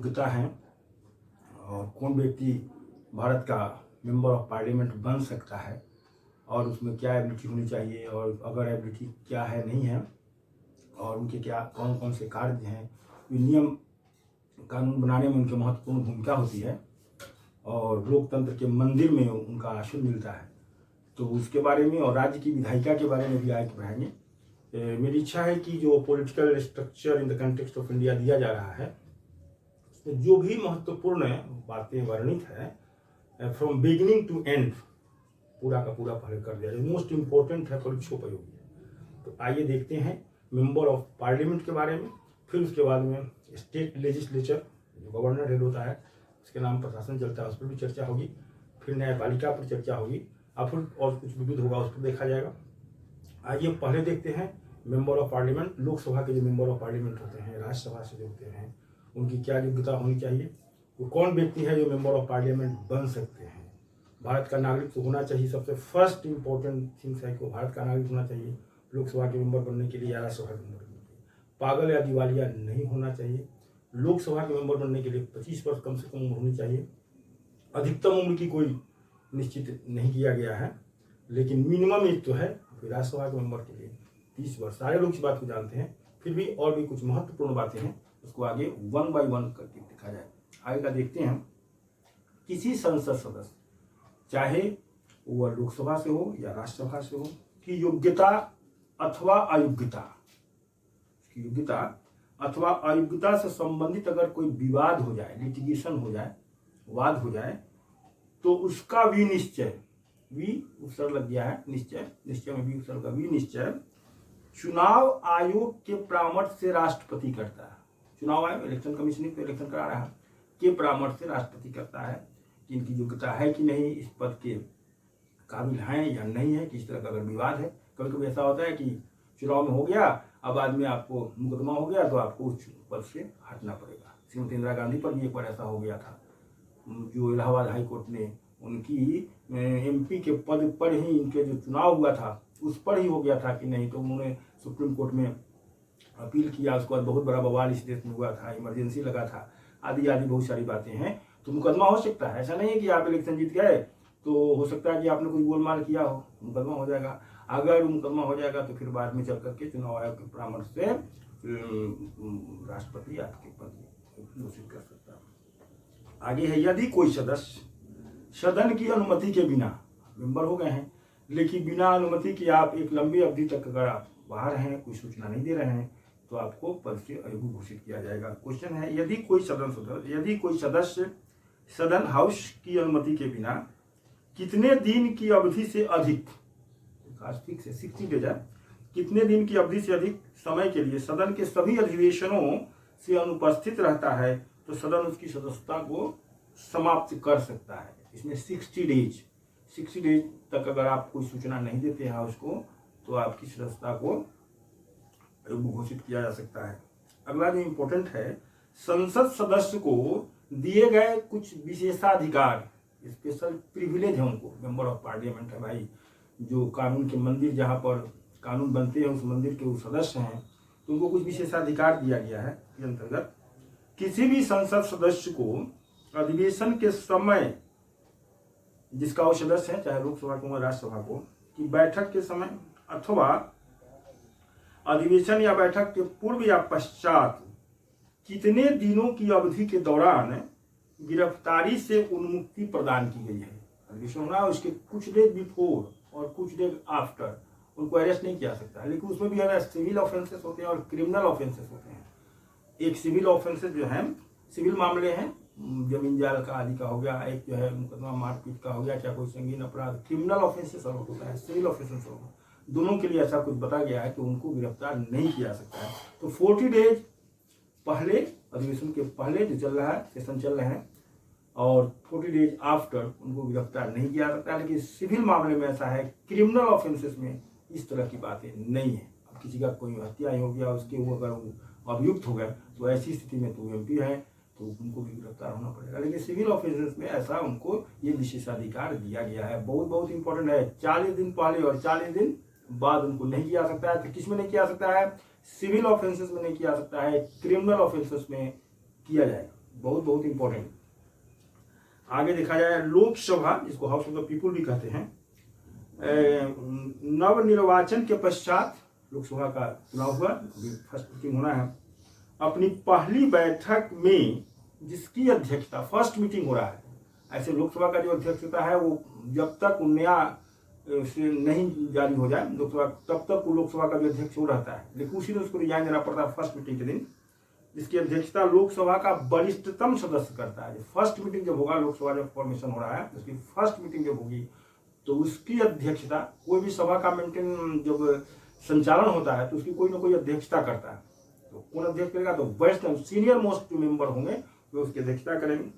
योग्यता है और कौन व्यक्ति भारत का मेंबर ऑफ पार्लियामेंट बन सकता है और उसमें क्या एबिलिटी होनी चाहिए और अगर एबिलिटी क्या है नहीं है और उनके क्या कौन कौन से कार्य हैं, ये नियम कानून बनाने में उनकी महत्वपूर्ण भूमिका होती है और लोकतंत्र के मंदिर में उनका आसन मिलता है। तो उसके बारे में और राज्य की विधायिका के बारे में भी आगे बढ़ाएंगे। मेरी इच्छा है कि जो political structure in the context of India दिया जा रहा है उसमें जो भी महत्वपूर्ण बातें वर्णित है फ्रॉम बिगिनिंग टू एंड पूरा का पूरा पढ़ कर दिया जाए। मोस्ट इम्पोर्टेंट है, परीक्षोपयोगी है। तो आइए देखते हैं मेंबर ऑफ पार्लियामेंट के बारे में, फिर उसके बाद में स्टेट लेजिस्लेचर जो गवर्नर हेड होता है उसके नाम पर शासन चलता है उस पर भी चर्चा होगी, फिर न्यायपालिका पर चर्चा होगी और कुछ विविध होगा उस पर देखा जाएगा। आइए पहले देखते हैं मेंबर ऑफ पार्लियामेंट। लोकसभा के जो मेंबर ऑफ पार्लियामेंट होते हैं, राज्यसभा से जो होते हैं, उनकी क्या योग्यता होनी चाहिए, वो कौन व्यक्ति है जो मेंबर ऑफ पार्लियामेंट बन सकते हैं। भारत का नागरिक तो होना चाहिए, सबसे फर्स्ट इंपॉर्टेंट थिंग्स है कि भारत का नागरिक होना चाहिए लोकसभा के मेंबर बनने के लिए या राज्यसभा के मेंबर बनने के लिए। पागल या दिवालिया नहीं होना चाहिए। लोकसभा के मेंबर बनने के लिए 25 वर्ष कम से कम उम्र होनी चाहिए। अधिकतम उम्र की कोई निश्चित नहीं किया गया है, लेकिन मिनिमम एज तो है। राज्यसभा के मेंबर के लिए 30 वर्ष। सारे लोग इस बात को जानते हैं, फिर भी और भी कुछ महत्वपूर्ण बातें हैं, उसको आगे वन बाय वन करके देखा जाए। आगे का देखते हैं। किसी संसद सदस्य, चाहे वह लोकसभा से हो या राज्यसभा से हो, की योग्यता अथवा अयोग्यता, उसकी योग्यता अथवा अयोग्यता से संबंधित अगर कोई विवाद हो जाए, लिटिगेशन हो जाए, वाद हो जाए, तो उसका विनिश्चय, उपसर्ग लग गया है, निश्चय में भी उपसर्ग का विनिश्चय चुनाव आयोग के परामर्श से राष्ट्रपति करता है। चुनाव आयोग, इलेक्शन कमीशन तो इलेक्शन करा रहा है, के परामर्श से राष्ट्रपति करता है कि इनकी योग्यता है कि नहीं, इस पद के काबिल हैं या नहीं है, किस तरह का अगर विवाद है। कभी कभी ऐसा होता है कि चुनाव में हो गया, अब बाद में आपको मुकदमा हो गया तो आपको उस पद से हटना पड़ेगा। श्रीमती इंदिरा गांधी पर भी एक बार ऐसा हो गया था, जो इलाहाबाद हाई कोर्ट ने उनकी MP के पद पर ही इनके जो चुनाव हुआ था उस पर ही हो गया था कि नहीं, तो उन्होंने सुप्रीम कोर्ट में अपील किया। उसके बाद बहुत बड़ा बवाल इस देश में हुआ था, इमरजेंसी लगा था, आदि आदि बहुत सारी बातें हैं। तो मुकदमा हो सकता है, ऐसा नहीं है कि आप इलेक्शन जीत गए तो हो सकता है कि आपने कोई गोलमाल किया हो, मुकदमा हो जाएगा। अगर मुकदमा हो जाएगा तो फिर बाद में चल करके चुनाव आयोग के परामर्श से राष्ट्रपति आपके पद घोषित कर सकता है। आगे है, यदि कोई सदस्य सदन की अनुमति के बिना मेंबर हो गए हैं, लेकिन बिना अनुमति के आप एक लंबी अवधि तक अगर आप बाहर हैं, कोई सूचना नहीं दे रहे हैं, तो आपको पद से अयोग्य घोषित किया जाएगा। क्वेश्चन है, यदि कोई सदस्य सदन हाउस की अनुमति के बिना कितने दिन की अवधि से अधिक, 60 डेज है, कितने दिन की अवधि से अधिक समय के लिए सदन के सभी अधिवेशनों से अनुपस्थित रहता है, तो सदन उसकी सदस्यता को समाप्त कर सकता है। इसमें 60 डेज तक अगर आप कोई सूचना नहीं देते हैं उसको, तो आपकी सदस्यता को घोषित किया जा सकता है। अगला जो इम्पोर्टेंट है, संसद सदस्य को दिए गए कुछ विशेषाधिकार, स्पेशल प्रिविलेज है उनको। मेंबर ऑफ पार्लियामेंट है भाई, जो कानून के मंदिर जहाँ पर कानून बनते हैं उस मंदिर के वो सदस्य हैं, तो उनको कुछ विशेषाधिकार दिया गया है। इस अंतर्गत किसी भी संसद सदस्य को अधिवेशन के समय, जिसका वो सदस्य है, चाहे लोकसभा को या राज्यसभा को, कि बैठक के समय अथवा अधिवेशन या बैठक के पूर्व या पश्चात कितने दिनों की अवधि के दौरान गिरफ्तारी से उन्मुक्ति प्रदान की गई है। अधिवेशन होना है, उसके कुछ देर बिफोर और कुछ देर आफ्टर उनको अरेस्ट नहीं किया सकता है। लेकिन उसमें भी अरेस्ट सिविल ऑफेंसेस होते हैं और क्रिमिनल ऑफेंसेस होते हैं। एक सिविल ऑफेंसेस जो है, सिविल मामले हैं, जमीन जाल का आदि का हो गया, एक जो है मुकदमा मारपीट का हो गया, चाहे कोई संगीन अपराध। क्रिमिनल ऑफेंसेस अलग होता है, सिविल ऑफेंसेस अलग, दोनों के लिए ऐसा कुछ बता गया है कि उनको गिरफ्तार नहीं किया सकता है। तो 40 डेज पहले, अधिवेशन के पहले जो चल रहा है, सेशन चल रहे हैं, और 40 डेज आफ्टर उनको गिरफ्तार नहीं किया सकता है। लेकिन सिविल मामले में ऐसा है, क्रिमिनल ऑफेंसेस में इस तरह की बातें नहीं है। अब किसी का कोई हत्या हो गया, उसके वो अगर अभियुक्त हो गए, तो ऐसी स्थिति में तो MP है, तो उनको भी गिरफ्तार होना पड़ेगा। लेकिन सिविल ऑफेंसेस में ऐसा उनको ये विशेषाधिकार दिया गया है। बहुत बहुत इंपॉर्टेंट है। 40 दिन पहले और 40 दिन बाद उनको नहीं किया सकता है। तो किस में नहीं किया सकता है? सिविल ऑफेंसेस में नहीं किया सकता है, क्रिमिनल ऑफेंसेस में किया जाएगा। बहुत बहुत इंपॉर्टेंट। आगे देखा जाए लोकसभा, जिसको हाउस ऑफ द पीपुल भी कहते हैं, नव निर्वाचन के पश्चात लोकसभा का चुनाव हुआ, फर्स्ट मीटिंग होना है, अपनी पहली बैठक में जिसकी अध्यक्षता, फर्स्ट मीटिंग हो रहा है, ऐसे लोकसभा का जो अध्यक्ष होता है वो जब तक नया से नहीं जारी हो जाए लोकसभा, तब तक वो लोकसभा का जो अध्यक्ष वो रहता है, लेकिन उसी दिन उसको रिजाइन देना पड़ता है फर्स्ट मीटिंग के दिन, जिसकी अध्यक्षता लोकसभा का वरिष्ठतम सदस्य करता है। फर्स्ट मीटिंग जब होगा, लोकसभा जब फॉर्मेशन हो रहा है, उसकी फर्स्ट मीटिंग जब होगी तो उसकी अध्यक्षता, कोई भी सभा का मेंटेन जब संचालन होता है तो उसकी कोई ना कोई अध्यक्षता करता है। तो कौन अध्यक्ष करेगा? तो वरिष्ठ सीनियर मोस्ट जो मेंबर होंगे वो उसकी अध्यक्षता करेंगे।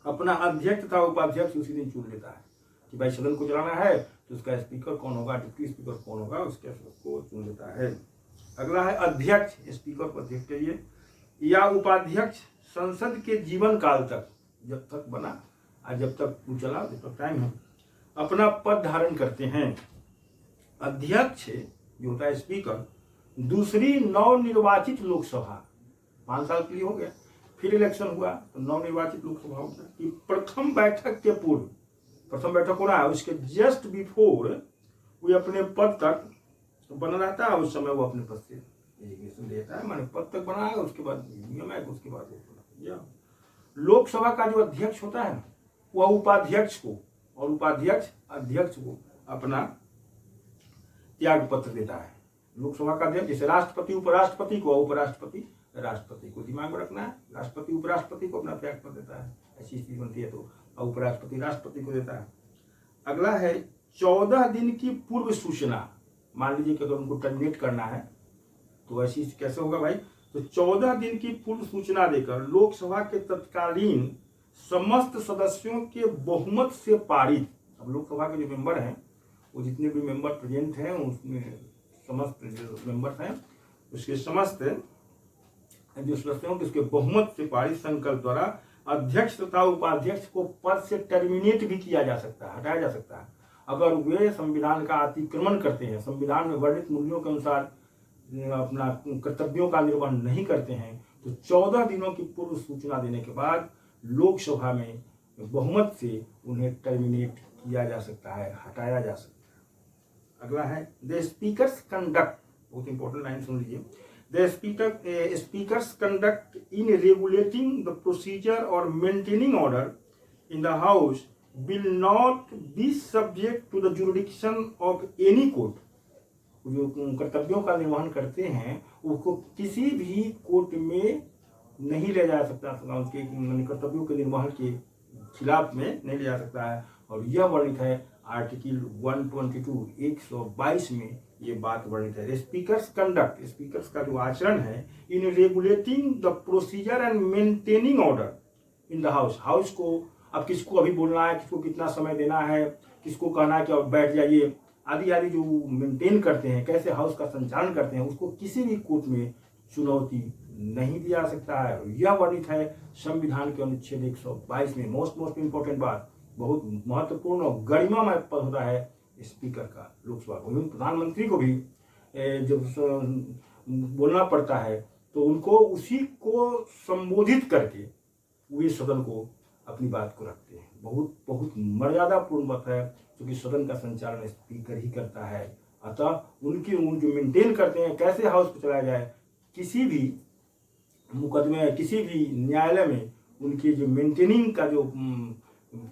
अपना अध्यक्ष तथा उपाध्यक्ष उसी दिन चुन लेता है कि भाई सदन को चलाना है तो उसका स्पीकर कौन होगा, डिप्टी स्पीकर कौन होगा, उसको चुन लेता है। अगला है अध्यक्ष, स्पीकर को अध्यक्ष कहिए, या उपाध्यक्ष संसद के जीवन काल तक, जब तक बना और जब तक वो चला, जब तक टाइम है, अपना पद धारण करते हैं। अध्यक्ष जो होता है स्पीकर, दूसरी नवनिर्वाचित लोकसभा, 5 साल के लिए हो गया, फिर इलेक्शन हुआ तो नवनिर्वाचित लोकसभा होता है कि प्रथम बैठक के पूर्व, प्रथम बैठक हो रहा है उसके जस्ट बिफोर वो अपने पद तक बना रहता है, उस समय वो अपने पद से रेजिग्नेशन देता है, माने पद तक बना है, उसके बाद नियम है, उसके बाद लोकसभा का जो अध्यक्ष होता है वह उपाध्यक्ष को और उपाध्यक्ष अध्यक्ष को अपना त्याग पत्र देता है। लोकसभा का अध्यक्ष जैसे राष्ट्रपति उपराष्ट्रपति को, उपराष्ट्रपति राष्ट्रपति को, दिमाग में रखना है, राष्ट्रपति उपराष्ट्रपति को अपना त्याग पत्र देता है, ऐसी स्थिति बनती है तो उपराष्ट्रपति राष्ट्रपति को देता है। अगला है 14 दिन की पूर्व सूचना। मान लीजिए कि अगर उनको टर्मिनेट करना है तो ऐसी कैसे होगा भाई? तो 14 दिन की पूर्व सूचना देकर लोकसभा के तत्कालीन समस्त सदस्यों के बहुमत से पारित, अब लोकसभा के जो मेंबर हैं वो जितने भी मेंबर प्रेजेंट हैं उसमें समस्त जो मेंबर्स हैं उसके समस्त जो सदस्यों के उसके बहुमत से पारित संकल्प द्वारा अध्यक्ष तथा उपाध्यक्ष को पद से टर्मिनेट भी किया जा सकता है, हटाया जा सकता है, अगर वे संविधान का अतिक्रमण करते हैं, संविधान में वर्णित मूल्यों के अनुसार अपना कर्तव्यों का निर्वहन नहीं करते हैं, तो 14 दिनों की पूर्व सूचना देने के बाद लोकसभा में बहुमत से उन्हें टर्मिनेट किया जा सकता है, हटाया जा सकता है। अगला है द स्पीकर्स कंडक्ट, बहुत इंपॉर्टेंट लाइन सुन लीजिए। The speaker's conduct in regulating the procedure और maintaining order in the house will not be subject to the jurisdiction of any court। जो कर्तव्यों का निर्वहन करते हैं उसको किसी भी कोर्ट में नहीं ले जा सकता, उसके कर्तव्यों के निर्वहन के खिलाफ में नहीं ले जा सकता है, और यह वर्णित है आर्टिकल 122 122 में ये बात वर्णित है। स्पीकर्स कंडक्ट, स्पीकर्स का जो आचरण है, इन regulating the procedure and maintaining order in the house, house को अब किसको अभी बोलना है, किसको कितना समय देना है, किसको कहना है कि अब बैठ जाइए, आदि आदि जो मेंटेन करते हैं, कैसे हाउस का संचालन करते हैं, उसको किसी भी कोर्ट में चुनौती नहीं दिया जा सकता है। यह वर्णित है संविधान के अनुच्छेद 122 में। मोस्ट इंपॉर्टेंट बात, बहुत महत्वपूर्ण और गरिमामय पद होता है स्पीकर का लोकसभा को। प्रधानमंत्री को भी जब बोलना पड़ता है तो उनको उसी को संबोधित करके वे सदन को अपनी बात को रखते हैं। बहुत मर्यादापूर्ण बात है, क्योंकि सदन का संचालन स्पीकर ही करता है। अतः उनकी जो मेंटेन करते हैं कैसे हाउस को चलाया जाए, किसी भी मुकदमे, किसी भी न्यायालय में उनकी जो मेंटेनिंग का जो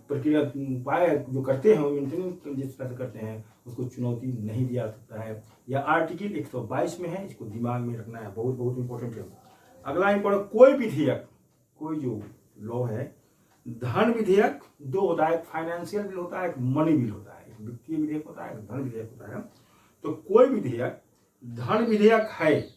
प्रक्रिया उपाय जो करते हैं, वो मेंटेनिंग जिस तरह से करते हैं उसको चुनौती नहीं दिया सकता है। यह आर्टिकल 122 में है, इसको दिमाग में रखना है, बहुत इंपॉर्टेंट है। अगला इंपॉर्टेंट, कोई विधेयक, कोई जो लॉ है, धन विधेयक दो होता है, एक फाइनेंशियल बिल होता है, एक मनी बिल होता है, एक वित्तीय विधेयक होता है, एक धन विधेयक होता है। तो कोई विधेयक धन विधेयक है,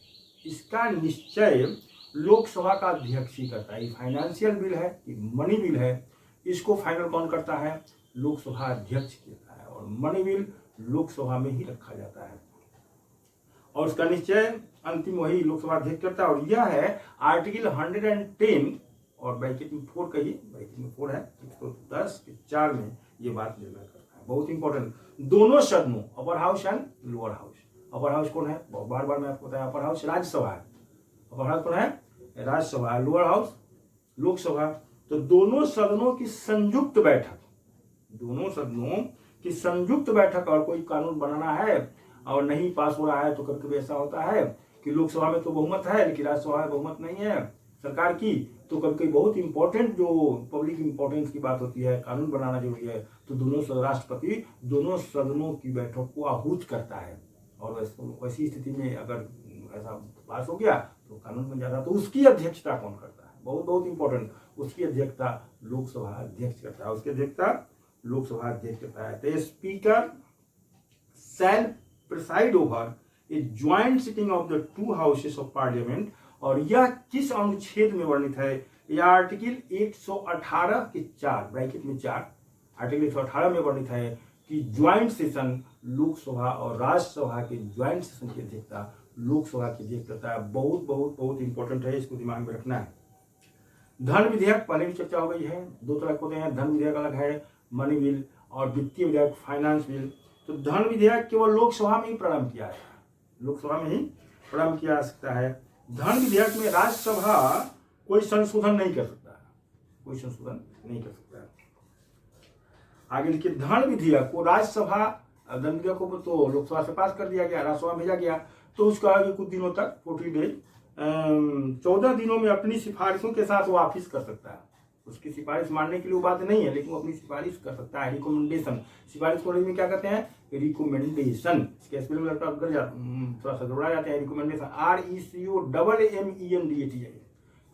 इसका निश्चय लोकसभा का अध्यक्ष ही करता है। फाइनेंशियल बिल है, मनी बिल है, इसको फाइनल कौन करता है? लोकसभा अध्यक्ष करता है, और मनी बिल लोकसभा में ही रखा जाता है और उसका निश्चय अंतिम वही लोकसभा अध्यक्ष करता है। और यह है आर्टिकल 110 और ब्रैकेट में 4 कहिए, ब्रैकेट में 4 है, 110 के 4 में ये बात निर्णय करता है। बहुत इंपॉर्टेंट, दोनों सदनों upper house and lower house. Upper house कौन है? बार बार मैं आपको बताया, अपर हाउस राज्यसभा है। अपर हाउस कौन है? राज्यसभा है। लोअर हाउस लोकसभा, तो दोनों सदनों की संयुक्त बैठक, दोनों सदनों की संयुक्त बैठक, और कोई कानून बनाना है और नहीं पास हो रहा है तो कभी कभी ऐसा होता है कि लोकसभा में तो बहुमत है लेकिन राज्यसभा में बहुमत नहीं है सरकार की, तो कभी कभी बहुत इंपॉर्टेंट जो पब्लिक इंपॉर्टेंस की बात होती है, कानून बनाना जरूरी है, तो दोनों राष्ट्रपति दोनों सदनों की बैठक को आहूत करता है, और वैसी स्थिति में अगर ऐसा पास हो गया तो कानून बन जाता है। तो उसकी अध्यक्षता कौन करता है, बहुत बहुत इंपॉर्टेंट, उसकी अध्यक्षता लोकसभा अध्यक्ष करता है, उसकी अध्यक्षता लोकसभा अध्यक्ष करता है। तो speaker shall preside over a joint sitting of the two houses of parliament, और यह किस अनुच्छेद में वर्णित है, यह आर्टिकल 118 के 4 ब्रैकेट में 4 आर्टिकल 118 में वर्णित है कि ज्वाइंट सेशन लोकसभा और राज्यसभा के ज्वाइंट सेशन की अध्यक्षता लोकसभा की अध्यक्ष करता है। बहुत बहुत बहुत इंपॉर्टेंट है, इसको दिमाग में रखना है। धन विधेयक पहले भी चर्चा हो गई है, दो तरह के होते हैं, धन विधेयक अलग है, मनी बिल, और वित्तीय विधेयक फाइनेंस बिल। तो धन विधेयक केवल लोकसभा में ही प्रारंभ किया है, लोकसभा में ही प्रारंभ किया जा सकता है। धन विधेयक में राज्यसभा कोई संशोधन नहीं कर सकता है, कोई संशोधन नहीं कर सकता है। आगे लिखिए, धन विधेयक को राज्यसभा, धन विधेयक को तो लोकसभा से पास कर दिया गया, राज्यसभा भेजा गया, तो उसका आगे कुछ दिनों तक 40 डेज 14 दिनों में अपनी सिफारिशों के साथ वापिस कर सकता है। उसकी सिफारिश मानने के लिए वो बात नहीं है, लेकिन वो अपनी सिफारिश कर सकता है, रिकमेंडेशन। सिफारिश को में क्या कहते हैं, रिकमेंडेशन। इसके स्पेलिंग में थोड़ा सा गड़बड़ा जाते हैं, रिकमेंडेशन, RECOMMENDATI,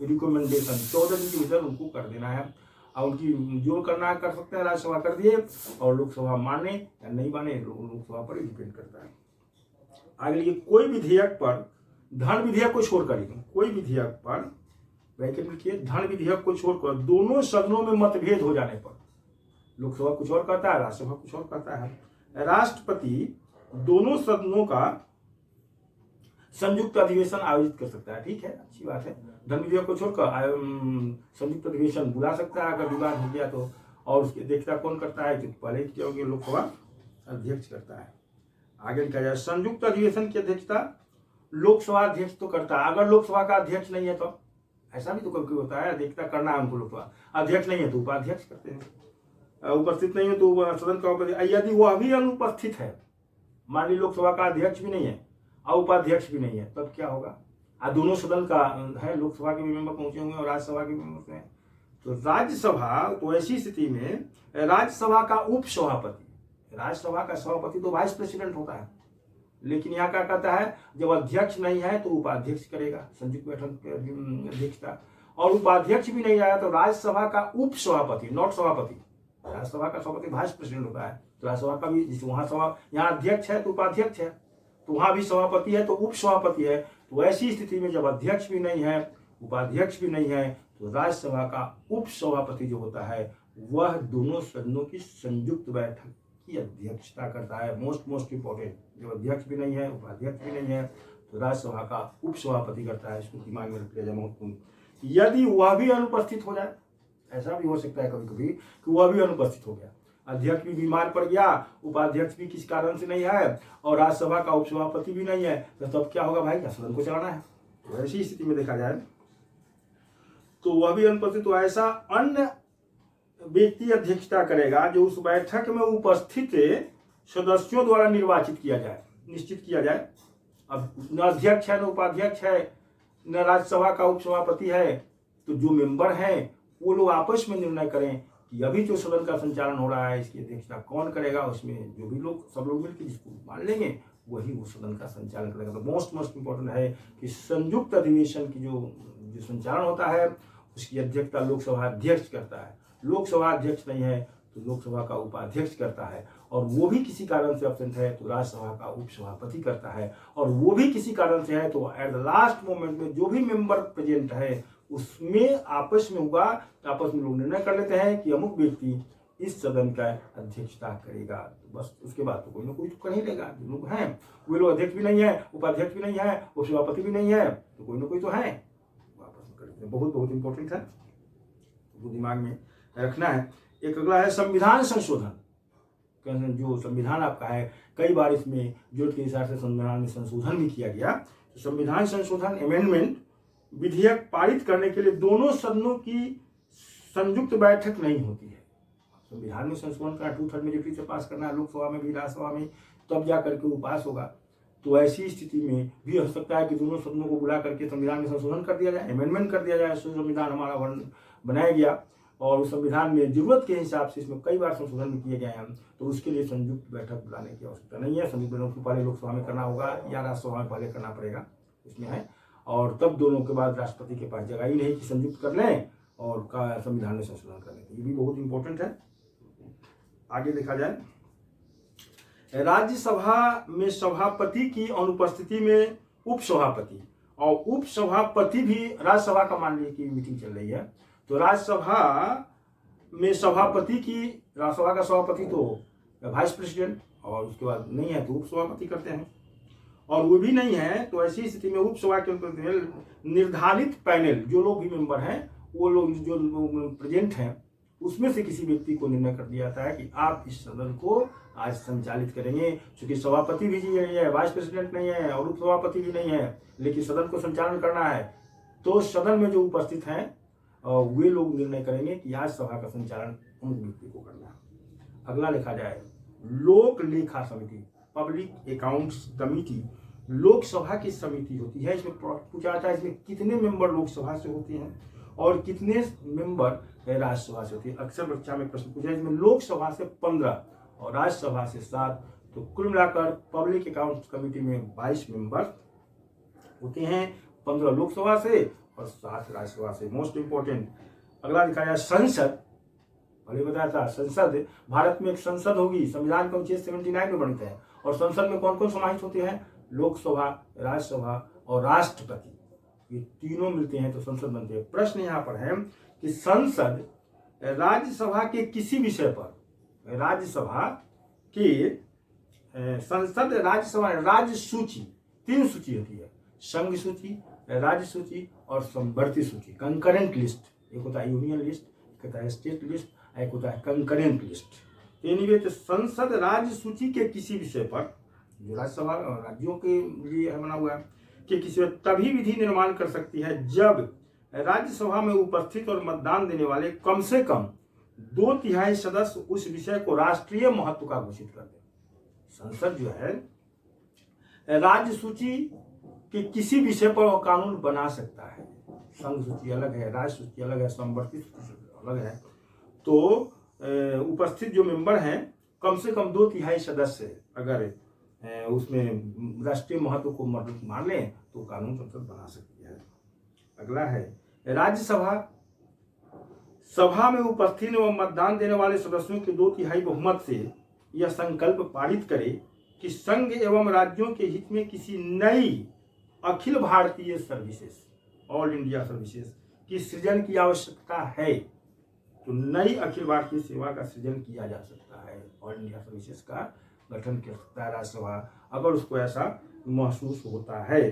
रिकमेंडेशन 14 दिन के भीतर उनको कर देना है, और उनकी जो करना है कर सकते हैं, राज्यसभा कर दिए, और लोकसभा माने या नहीं माने लोकसभा पर डिपेंड करता है। आगे लिए, कोई विधेयक पर, धन विधेयक को छोड़कर, कोई विधेयक पर ब्रैकेट में लिखिए, धन विधेयक को छोड़कर दोनों सदनों में मतभेद हो जाने पर, लोकसभा कुछ और कहता है, राज्यसभा कुछ और कहता है, राष्ट्रपति दोनों सदनों का संयुक्त अधिवेशन आयोजित कर सकता है। ठीक है, अच्छी बात है। धन विधेयक को छोड़कर संयुक्त अधिवेशन बुला सकता है अगर विवाद हो गया तो, और उसकी अध्यक्षता कौन करता है, क्योंकि पहले क्या होगी, लोकसभा अध्यक्ष करता है। आगे लिखा जाए, संयुक्त अधिवेशन की अध्यक्षता लोकसभा अध्यक्ष तो करता है, अगर लोकसभा का अध्यक्ष नहीं है तो, ऐसा भी तो कभी होता है, अध्यक्षता करना है उनको, लोकसभा अध्यक्ष नहीं है तो उपाध्यक्ष करते हैं, उपस्थित नहीं है तो सदन का उपाध्यक्ष, यदि वह भी अनुपस्थित है, मान ली लोकसभा का अध्यक्ष भी नहीं है और उपाध्यक्ष भी नहीं है, तब क्या होगा, दोनों सदन का है, लोकसभा के भी मेंबर पहुंचे होंगे और राज्यसभा के भी मेंबर हैं, तो राज्यसभा, तो ऐसी स्थिति में राज्यसभा का उप सभापति, राज्यसभा का सभापति तो वाइस प्रेसिडेंट होता है, लेकिन यहाँ क्या कहता है, जब अध्यक्ष नहीं है तो उपाध्यक्ष करेगा संयुक्त बैठक की अध्यक्षता, और उपाध्यक्ष भी नहीं आया तो राज्यसभा का उप सभापति, नॉट सभापति, राज्यसभा का सभापति वाइस प्रेसिडेंट होता है, तो राज्यसभा का भी, जिस वहां सभा, यहाँ अध्यक्ष है तो उपाध्यक्ष है, तो वहां भी सभापति है तो उप सभापति है, तो ऐसी स्थिति में जब अध्यक्ष भी नहीं है, उपाध्यक्ष भी नहीं है, तो राज्यसभा का उप सभापति जो होता है वह दोनों सदनों की संयुक्त बैठक की अध्यक्षता करता है। मोस्ट इंपॉर्टेंट, जब अध्यक्ष भी नहीं है, उपाध्यक्ष भी नहीं है, तो राज्यसभा का उप सभापति करता है, इसको दिमाग में रख लिया जाए महत्वपूर्ण। यदि वह भी अनुपस्थित हो जाए, ऐसा भी हो सकता है कभी कभी कि वह भी अनुपस्थित हो गया, अध्यक्ष भी बीमार पड़ गया, उपाध्यक्ष भी किसी कारण से नहीं है, और राज्यसभा का उपसभापति भी नहीं है, तो तब क्या होगा भाई, सदन को चलाना है। तो ऐसी स्थिति में देखा जाए तो वह भी अनुपस्थित, तो ऐसा अन्य व्यक्ति अध्यक्षता करेगा जो उस बैठक में उपस्थित सदस्यों द्वारा निर्वाचित किया जाए, निश्चित किया जाए। अब न अध्यक्ष है, न उपाध्यक्ष है, न राज्यसभा का उपसभापति है, तो जो मेंबर हैं वो लोग आपस में निर्णय करें कि अभी जो सदन का संचालन हो रहा है इसकी अध्यक्षता कौन करेगा, उसमें जो भी लोग, सब लोग मिलकर जिसको मान लेंगे वही वो सदन का संचालन करेगा। तो मोस्ट इंपॉर्टेंट है कि संयुक्त अधिवेशन की जो संचालन होता है उसकी अध्यक्षता लोकसभा अध्यक्ष करता है, लोकसभा अध्यक्ष नहीं है तो लोकसभा का उपाध्यक्ष करता है, और वो भी किसी कारण से एब्सेंट है तो राज्यसभा का उपसभापति करता है, और वो भी किसी कारण से है तो एट द लास्ट मोमेंट में जो भी मेंबर प्रेजेंट है उसमें आपस में होगा, आपस में लोग निर्णय कर लेते हैं कि अमुक व्यक्ति इस सदन का अध्यक्षता करेगा, तो बस उसके बाद तो कोई ना कोई तो कर ही लेगा। जो लोग हैं वे लोग अध्यक्ष भी नहीं है, उपाध्यक्ष भी नहीं है, उपसभापति भी नहीं है, तो कोई ना कोई तो है, आपस में कर लेते हैं। बहुत इंपॉर्टेंट है, वो दिमाग में रखना है। एक अगला है संविधान संशोधन। जो संविधान आपका है, कई बार इसमें जरूरत के हिसाब से संविधान में संशोधन भी किया गया, तो संविधान संशोधन अमेंडमेंट विधेयक पारित करने के लिए दोनों सदनों की संयुक्त बैठक नहीं होती है। संविधान में संशोधन करना 2/3 मेजोरिटी से पास करना है, लोकसभा में भी राज्यसभा में, तब जा करके वो पास होगा। तो ऐसी स्थिति में भी हो सकता है कि दोनों सदनों को बुला करके संविधान में संशोधन कर दिया जाए, अमेंडमेंट कर दिया जाए। संविधान हमारा बनाया गया और उस संविधान में जरूरत के हिसाब से इसमें कई बार संशोधन भी किए गए हैं, तो उसके लिए संयुक्त बैठक बुलाने की आवश्यकता नहीं है। संयुक्त बैठक को पहले लोकसभा में करना होगा या राज्यसभा में पहले करना पड़ेगा, इसमें है। और तब दोनों के बाद राष्ट्रपति के पास जगह ही नहीं कि संयुक्त कर लें और का संविधान में संशोधन कर लें। ये भी बहुत इंपॉर्टेंट है। आगे देखा जाए, राज्यसभा में सभापति की अनुपस्थिति में उपसभापति और उपसभापति भी, राज्यसभा का मान लीजिए कि मीटिंग चल रही है, तो राज्यसभा में सभापति की, राज्यसभा का सभापति तो वाइस प्रेसिडेंट, और उसके बाद नहीं है तो उपसभापति करते हैं, और वो भी नहीं है तो ऐसी स्थिति में उपसभा के निर्धारित पैनल जो लोग भी मेंबर हैं, वो लोग जो प्रेजेंट हैं, उसमें से किसी व्यक्ति को निर्णय कर दिया जाता है कि आप इस सदन को आज संचालित करेंगे। क्योंकि सभापति भी नहीं है, वाइस प्रेसिडेंट नहीं है और उपसभापति भी नहीं है, लेकिन सदन को संचालन करना है, तो सदन में जो उपस्थित हैं वे लोग निर्णय करेंगे कि आज सभा का संचालन उन व्यक्ति को करना है। अगला लिखा जाए, लोक लेखा समिति, पब्लिक अकाउंट्स कमिटी लोकसभा की समिति होती है। इसमें पूछा जाता है इसमें कितने मेंबर लोकसभा से होते हैं और कितने मेंबर राज्यसभा से होती है। अक्सर परीक्षा में प्रश्न पूछा है, इसमें लोकसभा से 15 और राज्यसभा से 7, तो कुल मिलाकर पब्लिक अकाउंट्स कमेटी में 22 मेंबर होते हैं, 15 लोकसभा से और 7 राज्यसभा से। मोस्ट इंपोर्टेंट अगला दिखाया जाए, संसद। पहले बताया था संसद, भारत में एक संसद होगी, संविधान का अनुच्छेद 79 में वर्णित है। और संसद में कौन कौन समाहित होते हैं? लोकसभा, राज्यसभा और राष्ट्रपति, ये तीनों मिलते हैं तो संसद बनते हैं। प्रश्न यहाँ पर है कि संसद राज्यसभा के किसी विषय पर, राज्यसभा की संसद राज्यसभा राज्य सूची, 3 सूची होती है, संघ सूची, राज्य सूची और समवर्ती सूची, कंकरेंट लिस्ट। एक होता है यूनियन लिस्ट, एक होता है स्टेट लिस्ट, एक होता है कंकरेंट लिस्ट। एनीवे, तो संसद राज्य सूची के किसी विषय पर, जो राज्यसभा राज्यों के लिए बना हुआ है, कि किसी तभी विधि निर्माण कर सकती है जब राज्यसभा में उपस्थित और मतदान देने वाले कम से कम 2/3 सदस्य उस विषय को राष्ट्रीय महत्व का घोषित कर दें। संसद जो है राज्य सूची के किसी विषय पर वो कानून बना सकता है। संघ सूची अलग है, राज्य सूची अलग है, समवर्ती सूची अलग है। तो उपस्थित जो मेंबर हैं कम से कम 2/3 सदस्य अगर उसमें राष्ट्रीय महत्व को मान लें तो कानून संसद बना सकती है। अगला है, राज्यसभा सभा में उपस्थित एवं मतदान देने वाले सदस्यों के 2/3 बहुमत से यह संकल्प पारित करे कि संघ एवं राज्यों के हित में किसी नई Akhil Bharatiya services, all India services की सृजन की आवश्यकता है। तो नई अखिल भारतीय सेवा का सृजन किया जा सकता है, ऑल इंडिया सर्विसेज का गठन कर सकता है राज्यसभा, अगर उसको ऐसा महसूस होता है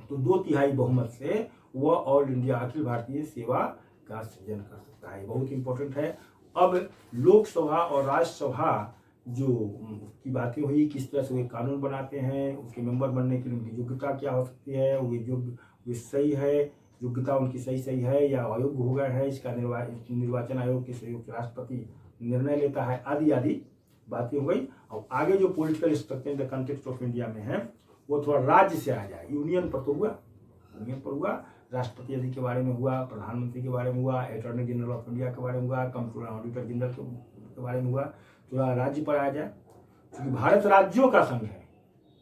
तो 2/3 बहुमत से वह ऑल इंडिया अखिल भारतीय सेवा का सृजन कर सकता है। बहुत इंपॉर्टेंट है। अब लोकसभा और राज्यसभा जो की बातें हुई, किस तरह से वे कानून बनाते हैं, उसके मेंबर बनने के लिए उनकी योग्यता क्या हो सकती है, वे सही है, योग्यता उनकी सही है या अयोग्य हो गए है, इसका निर्वाचन आयोग के सहयोग से राष्ट्रपति निर्णय लेता है, आदि आदि बातें हो गई। और आगे जो political structure in the context of India में है वो थोड़ा राज्य से आ जाए। यूनियन पर तो हुआ, यूनियन पर हुआ, राष्ट्रपति आदि के बारे में हुआ, प्रधानमंत्री के बारे में हुआ, अटॉर्नी जनरल ऑफ इंडिया के बारे में हुआ, कंट्रोलर ऑडिटर जनरल के बारे में हुआ, थोड़ा राज्य पर आ जाए। क्योंकि भारत राज्यों का संघ है,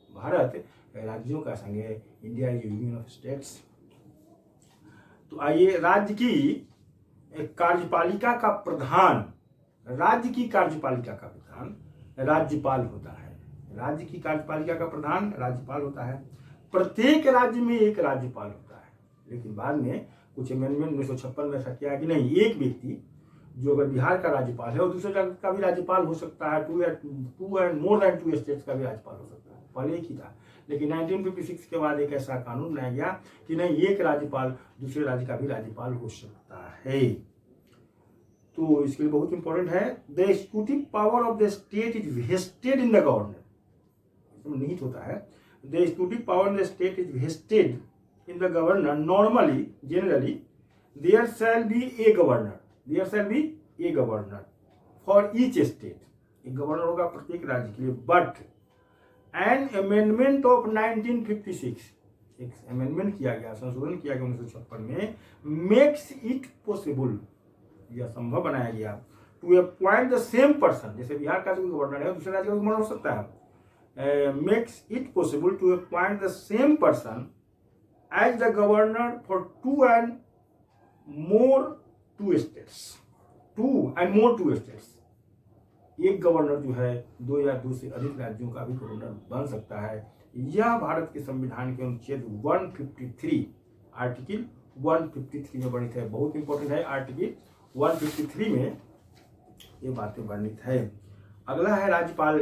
भारत राज्यों का संघ है, India is union of states. तो आइए, राज्य की कार्यपालिका का प्रधान, राज्य की कार्यपालिका का प्रधान राज्यपाल होता है। राज्य की कार्यपालिका का प्रधान राज्यपाल होता है। प्रत्येक राज्य में एक राज्यपाल होता है, लेकिन बाद में कुछ अमेंडमेंट 1956 में ऐसा किया कि नहीं, एक व्यक्ति जो अगर बिहार का राज्यपाल है और दूसरे राज्य का भी राज्यपाल हो सकता है, 2 एंड मोर देन 2 स्टेट्स का भी राज्यपाल हो सकता है। पहले एक ही था, लेकिन 1956 के बाद एक ऐसा कानून बनाया गया कि नहीं, एक राज्यपाल दूसरे राज्य का भी राज्यपाल हो सकता है। तो इसके लिए बहुत इंपॉर्टेंट है, the executive power of the state is vested in the government. निहित होता है, the executive power in the state is vested in the governor, normally, generally, there shall be a governor. There shall be a governor for each state. एक governor होगा प्रत्येक राज्य के लिए. But an amendment of 1956, एक amendment किया गया, संशोधन किया गया 1956 में, makes it possible, यह संभव बनाया गया, to appoint the same person. जैसे बिहार का जो गवर्नर है दूसरे राज्य का गवर्नर हो सकता है. Makes it possible to appoint the same person as the governor for two and more two states. एक गवर्नर जो है 2 या 2 से अधिक राज्यों का भी गवर्नर बन सकता है. यह भारत के संविधान के अनुच्छेद 153 आर्टिकल 153 में वर्णित है. बहुत इंपॉर्टेंट है. आर्टिकल 153 में ये बातें वर्णित है. अगला है राज्यपाल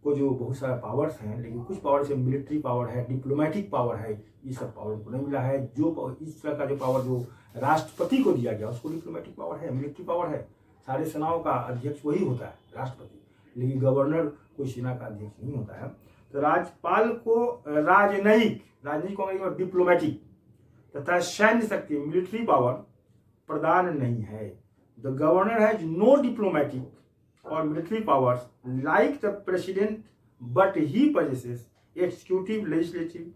को जो बहुत सारा पावर्स हैं, लेकिन कुछ पावर से मिलिट्री पावर है, डिप्लोमेटिक पावर है, ये सब पावर को नहीं मिला है. जो इस तरह का जो पावर जो राष्ट्रपति को दिया गया उसको डिप्लोमेटिक पावर है, मिलिट्री पावर है. सारे सेनाओं का अध्यक्ष वही होता है, राष्ट्रपति. लेकिन गवर्नर कोई सेना का अध्यक्ष नहीं होता है. तो राज्यपाल को राजनयिक को डिप्लोमेटिक तथा सैन्य शक्ति, मिलिट्री पावर प्रदान नहीं है. The governor has no diplomatic or military powers like the president, but he possesses executive, legislative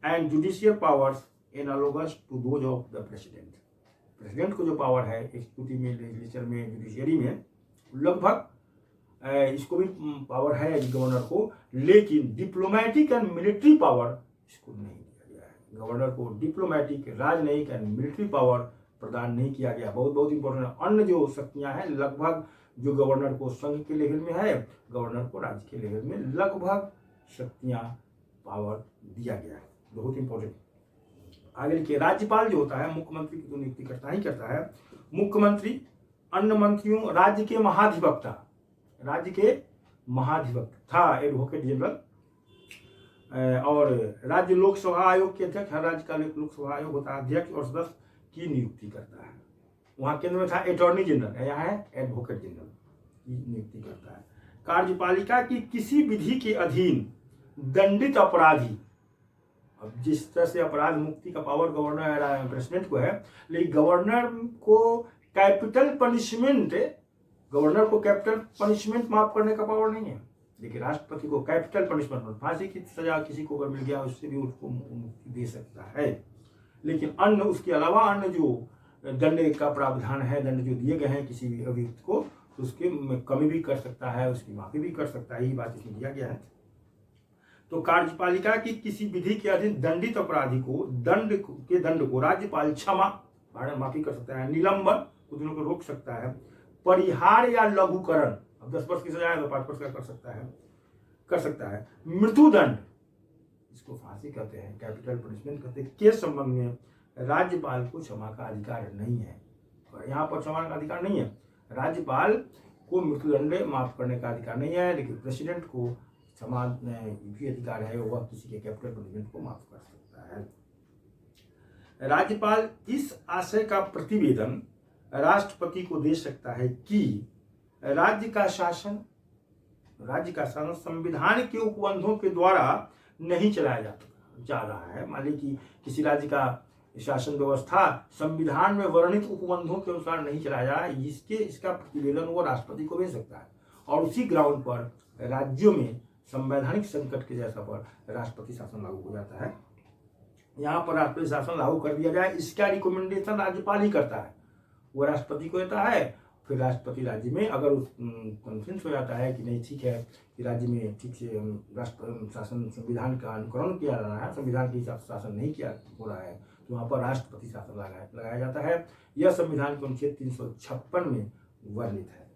and judicial powers analogous to those of the president. President को जो पावर है एक्सिक्यूटिव में, लेजिस्लेचर में, judiciary में, लगभग इसको भी पावर है गवर्नर को, लेकिन डिप्लोमेटिक एंड मिलिट्री पावर इसको नहीं दिया गया है. गवर्नर को डिप्लोमेटिक, राजनयिक एंड मिलिट्री पावर प्रदान नहीं किया गया. बहुत इंपॉर्टेंट है. अन्य जो शक्तियां हैं लगभग जो गवर्नर को संघ के लेवल में है, गवर्नर को राज्य के लेवल में लगभग शक्तियां, पावर दिया गया है. बहुत इंपॉर्टेंट. आगे लिखिए. राज्यपाल जो होता है मुख्यमंत्री की तो नियुक्ति करता ही करता है. मुख्यमंत्री अन्य मंत्रियों, राज्य के महाधिवक्ता एडवोकेट जनरल, और राज्य लोकसभा आयोग के अध्यक्ष, हर राज्य का लोकसभा आयोग होता है, अध्यक्ष और सदस्य की नियुक्ति करता है. वहां केंद्र में था अटॉर्नी जनरल, यहाँ है एडवोकेट जनरल की नियुक्ति करता है. कार्यपालिका की किसी विधि के अधीन दंडित अपराधी, अब जिस तरह से अपराध मुक्ति का पावर गवर्नर प्रेसिडेंट को है, लेकिन गवर्नर को कैपिटल पनिशमेंट माफ करने का पावर नहीं है. लेकिन राष्ट्रपति को कैपिटल पनिशमेंट, फांसी की सजा किसी को अगर मिल गया उससे भी उसको मुक्ति दे सकता है. लेकिन अन्य उसके अलावा अन्य जो दंड का प्रावधान है, दंड जो दिए गए हैं किसी भी अभियुक्त को, तो उसके कमी भी कर सकता है, उसकी माफी भी कर सकता है. यही बात इसमें दिया गया है. तो कार्यपालिका की किसी विधि के अधीन दंडित अपराधी को दंड को राज्यपाल क्षमा, माफी कर सकता है, निलंबन, कुछ दिनों को रोक सकता है, परिहार या लघुकरण, अब 10 वर्ष की सजा है तो 5 वर्ष का कर सकता है, मृत्युदंड, इसको फांसी कहते हैं, कैपिटल पनिशमेंट कहते हैं, के संबंध में राज्यपाल को क्षमा का अधिकार नहीं है. और यहाँ पर क्षमा का अधिकार नहीं है. राज्यपाल को मृत्युदंड माफ करने का अधिकार नहीं है, लेकिन प्रेसिडेंट को क्षमा भी अधिकार है, वह किसी के कैपिटल पनिशमेंट को माफ कर सकता है. राज्यपाल इस आशय का प्रतिवेदन राष्ट्रपति को दे सकता है कि राज्य का शासन संविधान के उपबंधों के द्वारा नहीं चलाया जा रहा है. मान ली कि किसी राज्य का शासन व्यवस्था संविधान में वर्णित उपबंधों के अनुसार नहीं चलाया जा रहा है, इसका प्रतिवेदन वो राष्ट्रपति को भेज सकता है. और उसी ग्राउंड पर राज्यों में संवैधानिक संकट के जैसा पर राष्ट्रपति शासन लागू हो जाता है. यहाँ पर राष्ट्रपति शासन लागू कर दिया जाए, इसका रिकमेंडेशन राज्यपाल ही करता है, वो राष्ट्रपति को देता है. फिर राष्ट्रपति राज्य में अगर कॉन्फ्रेंस हो जाता है कि नहीं ठीक है कि राज्य में ठीक से राष्ट्र शासन संविधान का अनुकरण किया जा रहा है, संविधान के हिसाब से शासन नहीं किया हो रहा है, तो वहाँ पर राष्ट्रपति शासन लगाया जाता है. यह संविधान के अनुच्छेद 356 में वर्णित है.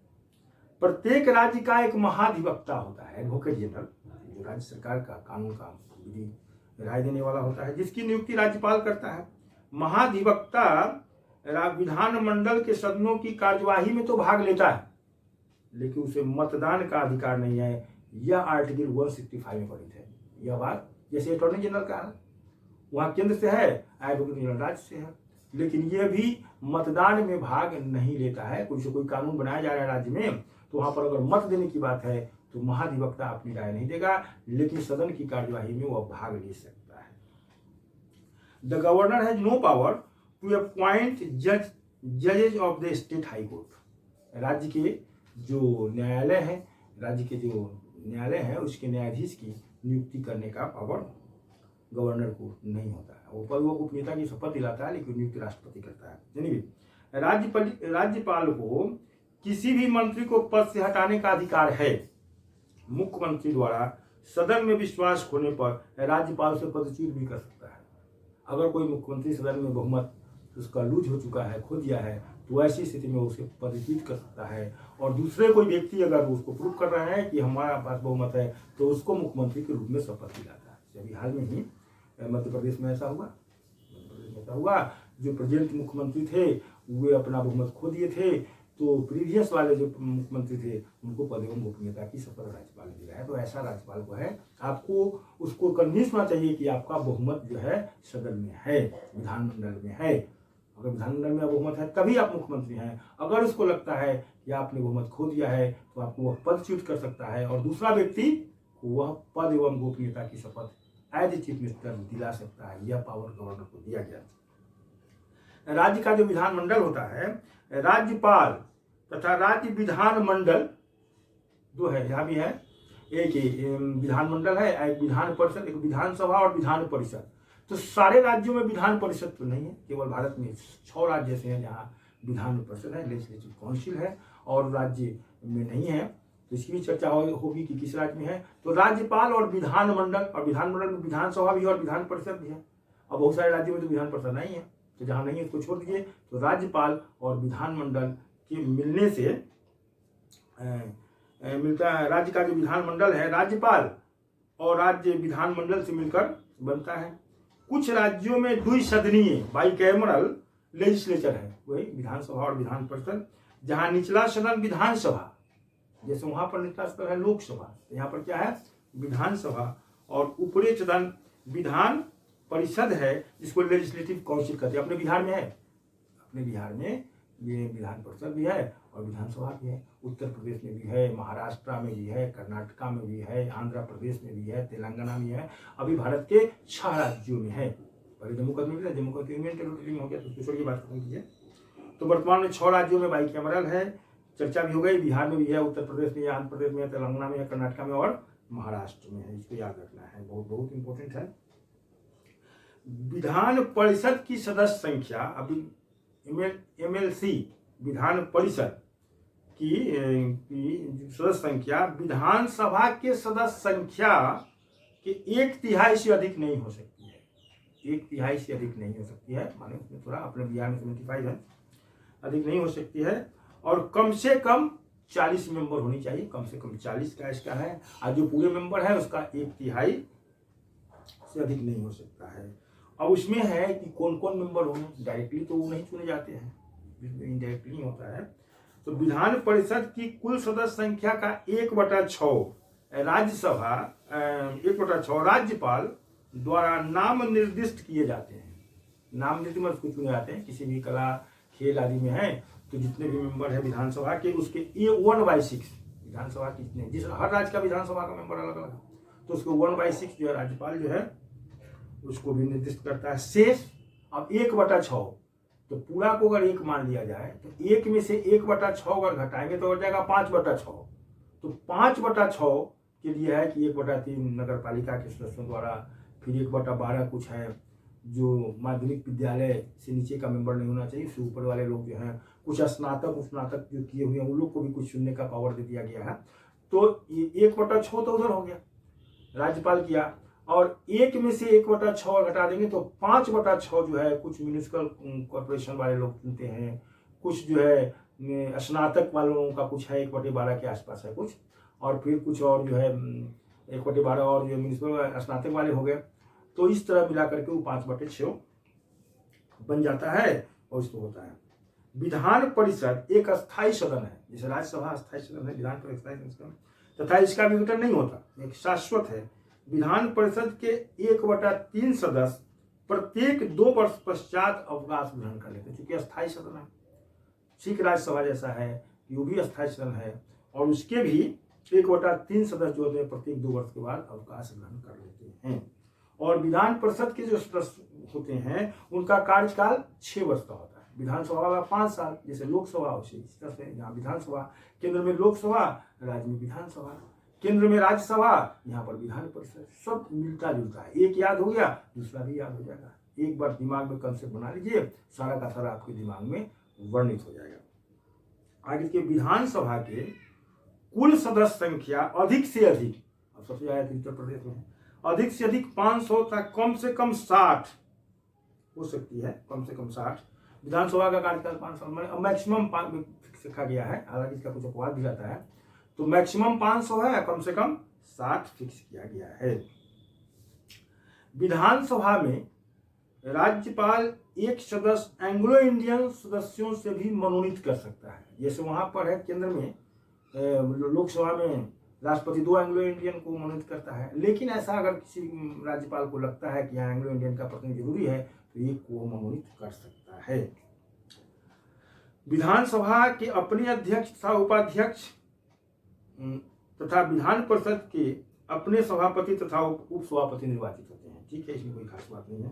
प्रत्येक राज्य का एक महाधिवक्ता होता है, एडवोकेट जनरल, जो राज्य सरकार का कानून का विधि राय देने वाला होता है, जिसकी नियुक्ति राज्यपाल करता है. महाधिवक्ता विधानमंडल के सदनों की कार्यवाही में तो भाग लेता है, लेकिन उसे मतदान का अधिकार नहीं है. यह आर्टिकल 165 में वर्णित है. यह बात जैसे अटॉर्नी जनरल का है, वहाँ केंद्र से है, एडवोकेट जनरल राज्य से है, लेकिन यह भी मतदान में भाग नहीं लेता है. कोई कानून बनाया जा रहा है राज्य में, तो वहाँ पर अगर मत देने की बात है तो महाधिवक्ता अपनी राय नहीं देगा, लेकिन सदन की कार्यवाही में वह भाग ले सकता है. The governor has no power to appoint जजेज of the state high court. राज्य के जो न्यायालय है, राज्य के जो न्यायालय है उसके न्यायाधीश की नियुक्ति करने का पावर गवर्नर को नहीं होता है। वो गोपनीयता की शपथ दिलाता है, लेकिन नियुक्ति राष्ट्रपति करता है। यानी राज्यपाल को किसी भी मंत्री को पद से हटाने का अधिकार है। मुख्यमंत्री द्वारा सदन में विश्वास खोने पर राज्यपाल से पदच्युत भी कर सकता है। अगर कोई मुख्यमंत्री सदन में बहुमत उसका लूज हो चुका है, खो दिया है, तो ऐसी स्थिति में उसे पदच्युत कर सकता है। और दूसरे कोई व्यक्ति अगर उसको प्रूव कर रहे हैं कि हमारा पास बहुमत है, तो उसको मुख्यमंत्री के रूप में शपथ दिलाता है। अभी हाल में ही मध्य प्रदेश में ऐसा हुआ। जो प्रेजेंट मुख्यमंत्री थे वे अपना बहुमत खो दिए थे, तो प्रीवियस वाले जो मुख्यमंत्री थे उनको पद एवं गोपनीयता की शपथ राज्यपाल ने दिलाया। तो ऐसा राज्यपाल को है, आपको उसको कन्विंस होना चाहिए कि आपका बहुमत जो है सदन में है, विधानमंडल में है। अगर विधानमंडल में बहुमत है तभी आप मुख्यमंत्री हैं। अगर उसको लगता है कि आपने बहुमत खो दिया है, तो आपको वह पदच्युत कर सकता है और दूसरा व्यक्ति वह पद एवं गोपनीयता की शपथ एज चीफ मिनिस्टर दिला सकता है। यह पावर गवर्नर को दिया गया। राज्य का जो विधानमंडल होता है, राज्यपाल तथा राज्य विधानमंडल दो है, यहाँ भी है। एक विधानमंडल है, एक विधान परिषद, एक विधानसभा और विधान परिषद। तो सारे राज्यों में विधान परिषद तो नहीं है, केवल भारत में 6 राज्य ऐसे हैं जहाँ विधान परिषद है, लेजिस्लेटिव काउंसिल है, और राज्य में नहीं है। तो इसकी भी चर्चा होगी कि किस राज्य में है। तो राज्यपाल और विधानमंडल, और विधानमंडल में विधानसभा भी है और विधान परिषद भी है। अब बहुत सारे राज्यों में तो विधान परिषद नहीं है, तो जहाँ नहीं है उसको छोड़ दीजिए। तो राज्यपाल और विधानमंडल के मिलने से मिलता है। राज्य का जो विधानमंडल है राज्यपाल और राज्य विधानमंडल से मिलकर बनता है। कुछ राज्यों में द्विसदनीय बाइकैमरल लेजिस्लेचर है, वही विधानसभा और विधान परिषद, जहाँ निचला सदन विधानसभा, जैसे वहां पर निचला सदन है लोकसभा, तो यहाँ पर क्या है विधानसभा, और ऊपरी सदन विधान परिषद है, जिसको लेजिस्लेटिव काउंसिल कहते हैं। अपने बिहार में है, अपने बिहार में ये विधान परिषद भी है और विधानसभा भी है। उत्तर प्रदेश में भी है, महाराष्ट्र में भी है, कर्नाटका में भी है, आंध्र प्रदेश में भी है, तेलंगाना में है। अभी भारत के 6 राज्यों में है। पहले जम्मू कश्मीर यूनियन टेरिटरी में हो गया, तो उसको छोड़िए, बात खत्म कीजिए। तो वर्तमान में 6 राज्यों में बाइकैमरल है, चर्चा भी हो गई। बिहार में भी है, उत्तर प्रदेश में, आंध्र प्रदेश में, तेलंगाना में, कर्नाटका में और महाराष्ट्र में है। इसको याद रखना है, बहुत बहुत इंपॉर्टेंट है। विधान परिषद की सदस्य संख्या, अभी MLC विधान परिषद की सदस्य संख्या विधानसभा के सदस्य संख्या के 1/3 से अधिक नहीं हो सकती है। 1/3 से अधिक नहीं हो सकती है, माने उसमें थोड़ा, अपने बिहार में 75 है, अधिक नहीं हो सकती है। और कम से कम 40 मेंबर होनी चाहिए, कम से कम 40 का इसका है। और जो पूरे मेंबर है उसका 1/3 से अधिक नहीं हो सकता है। अब उसमें है कि कौन कौन मेंबर होंगे, डायरेक्टली तो वो नहीं चुने जाते हैं, इनडायरेक्टली होता है। तो विधान परिषद की कुल सदस्य संख्या का 1/6 राज्यसभा, 1/6 राज्यपाल द्वारा नाम निर्दिष्ट किए जाते हैं। नाम निर्दिष्ट को चुने जाते हैं। किसी भी कला खेल आदि में है तो जितने भी मेंबर है विधानसभा के, उसके 1/6 विधानसभा की जितने, जिस हर राज्य का विधानसभा का मेंबर अलग अलग, तो उसको 1/6 जो है राज्यपाल जो है उसको भी निर्दिष्ट करता है। शेष अब 1/6, तो पूरा को अगर 1 मान लिया जाए तो 1 में से 1/6 अगर घटाएंगे तो हो जाएगा 5/6। तो 5/6 के लिए है कि 1/3 नगर पालिका के सदस्यों द्वारा, फिर 1/12 कुछ है जो माध्यमिक विद्यालय से नीचे का मेंबर नहीं होना चाहिए, उससे ऊपर वाले लोग जो हैं, कुछ स्नातक जो किए हुए हैं उन लोग को भी कुछ चुनने का पावर दे दिया गया है। तो 1/6 तो उधर हो गया, राज्यपाल किया, और 1 में से 1/6 घटा देंगे तो 5/6 जो है कुछ म्यूनिसिपल कॉर्पोरेशन वाले लोग चुनते हैं, कुछ जो है स्नातक वालों का कुछ है 1/12 के आसपास है कुछ, और फिर कुछ और जो है 1/12 और जो म्यूनिसिपल स्नातक वाले हो गए। तो इस तरह मिला करके वो 5/6 बन जाता है और इसको होता है। विधान परिषद एक अस्थायी सदन है, जैसे राज्यसभा अस्थायी सदन है, विधान परिषद अस्थायी सदन तथा इसका विघटन नहीं होता, एक शाश्वत है। विधान परिषद के 1/3 सदस्य प्रत्येक 2 वर्ष पश्चात अवकाश ग्रहण कर लेते हैं, चूंकि अस्थायी सदन है, ठीक राज्यसभा जैसा है, ये भी अस्थायी सदन है, और उसके भी 1/3 सदस्य जो है प्रत्येक 2 वर्ष के बाद अवकाश ग्रहण कर लेते हैं। और विधान परिषद के जो सदस्य होते हैं उनका कार्यकाल 6 वर्ष का होता है। विधानसभा वाला 5 साल, जैसे लोकसभा उसे इस तरह से यहाँ विधानसभा, केंद्र में लोकसभा, राज्य में विधानसभा, केंद्र में राज्यसभा, यहाँ पर विधान परिषद, सब मिलता जुलता है। एक याद हो गया दूसरा भी याद हो जाएगा। एक बार दिमाग में कंसेप्ट बना लीजिए, सारा का सारा आपके दिमाग में वर्णित हो जाएगा। आगे के विधानसभा के कुल सदस्य संख्या अधिक से अधिक, अब सबसे ज्यादा उत्तर प्रदेश में है, अधिक से अधिक 500 तक कम से कम 60 हो सकती है, कम से कम 60। विधानसभा का कार्यकाल 5 साल में, मैक्सिमम 5 फिक्स रखा गया है, हालांकि इसका कुछ अपवाद भी रहता है, तो मैक्सिमम 500 है, कम से कम 60 फिक्स किया गया है। विधानसभा में राज्यपाल एक सदस्य एंग्लो इंडियन सदस्यों से भी मनोनीत कर सकता है। जैसे वहां पर है केंद्र में, लोकसभा में राष्ट्रपति 2 एंग्लो इंडियन को मनोनीत करता है, लेकिन ऐसा अगर किसी राज्यपाल को लगता है कि यहाँ एंग्लो इंडियन का प्रतिनिधि जरूरी है तो एक को मनोनीत कर सकता है। विधानसभा के अपने अध्यक्ष तथा उपाध्यक्ष तथा विधान परिषद के अपने सभापति तथा उप सभापति निर्वाचित होते हैं। ठीक है, इसमें कोई खास बात नहीं है।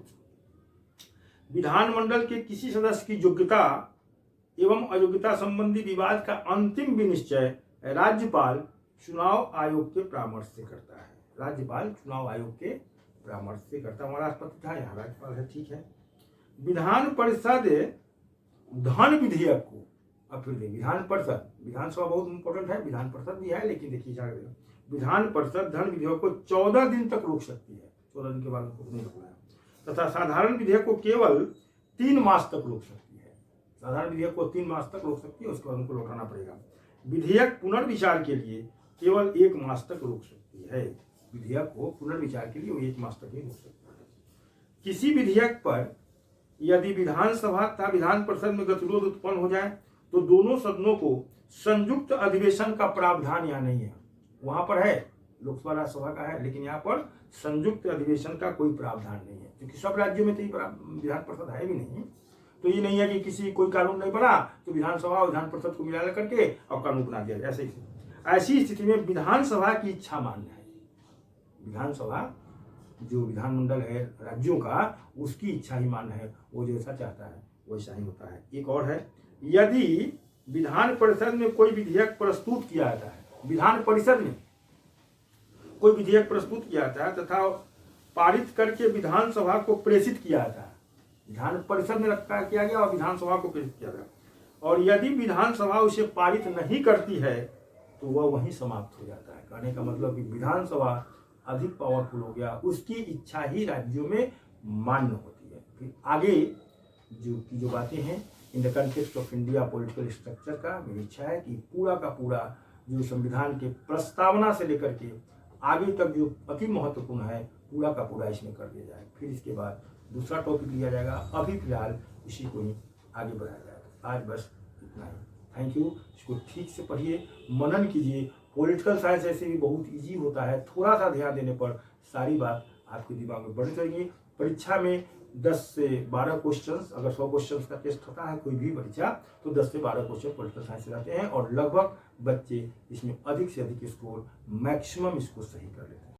विधानमंडल के किसी सदस्य की योग्यता एवं अयोग्यता संबंधी विवाद का अंतिम विनिश्चय राज्यपाल चुनाव आयोग के परामर्श से करता है। राज्यपाल चुनाव आयोग के परामर्श से करता है। हमारा राष्ट्रपति था, यहाँ राज्यपाल है। ठीक है। विधान परिषद धन विधेयक को, अब फिर विधान परिषद, विधानसभा बहुत इंपॉर्टेंट है, विधान परिषद भी है, लेकिन देखिए विधान परिषद धन विधेयक को 14 दिन तक रोक सकती है, 14 दिन के बाद उनको नहीं रोकना है, तथा साधारण विधेयक को केवल 3 मास तक रोक सकती है। साधारण विधेयक को 3 मास तक रोक सकती है, उसके बाद उनको लौटाना पड़ेगा। विधेयक पुनर्विचार के लिए केवल 1 मास तक रोक सकती है। विधेयक को पुनर्विचार के लिए वो 1 मास तक ही रोक सकता है। किसी विधेयक पर यदि विधानसभा तथा विधान परिषद में गतिरोध उत्पन्न हो जाए तो दोनों सदनों को संयुक्त अधिवेशन का प्रावधान यहाँ नहीं है। वहां पर है, लोकसभा राज्यसभा का है, लेकिन यहाँ पर संयुक्त अधिवेशन का कोई प्रावधान नहीं है, क्योंकि सब राज्यों में तो विधान परिषद है भी नहीं। तो ये नहीं है कि किसी कोई कानून नहीं बना तो विधानसभा और विधान परिषद को मिला करके और कानून बना दिया जाए। ऐसी स्थिति में विधानसभा की इच्छा मान्य है। विधानसभा जो विधानमंडल है राज्यों का, उसकी इच्छा ही मान्य है, वो जैसा चाहता है वैसा ही होता है। एक और है, यदि विधान परिषद में कोई विधेयक प्रस्तुत किया जाता है, विधान परिषद में कोई विधेयक प्रस्तुत किया जाता है तथा पारित करके विधानसभा को प्रेषित किया जाता है, विधान परिषद में रखा किया गया और विधानसभा को प्रेषित किया गया, और यदि विधानसभा उसे पारित नहीं करती है तो वह वहीं समाप्त हो जाता है। कहने का मतलब कि विधानसभा अधिक पावरफुल हो गया, उसकी इच्छा ही राज्यों में मान्य होती है। फिर आगे जो बातें हैं in the context of India political structure का, मेरी इच्छा है कि पूरा का पूरा जो संविधान के प्रस्तावना से लेकर के आगे तक जो अति महत्वपूर्ण है पूरा का पूरा इसमें कर दिया जाए। फिर इसके बाद दूसरा टॉपिक लिया जाएगा। अभी फिलहाल इसी को ही आगे बढ़ाया जाएगा। आज बस इतना ही। Thank you. इसको ठीक से पढ़िए, मनन कीजिए। पॉलिटिकल साइंस ऐसे भी बहुत इजी होता है, थोड़ा सा ध्यान देने पर सारी बात आपके दिमाग में बढ़ जाएगी। परीक्षा में 10 से 12 क्वेश्चंस, अगर 100 क्वेश्चंस का टेस्ट होता है कोई भी परीक्षा, तो 10 से 12 क्वेश्चन पॉलिटिकल साइंस से आते हैं और लगभग बच्चे इसमें अधिक से अधिक स्कोर मैक्सिमम इसको सही कर लेते हैं।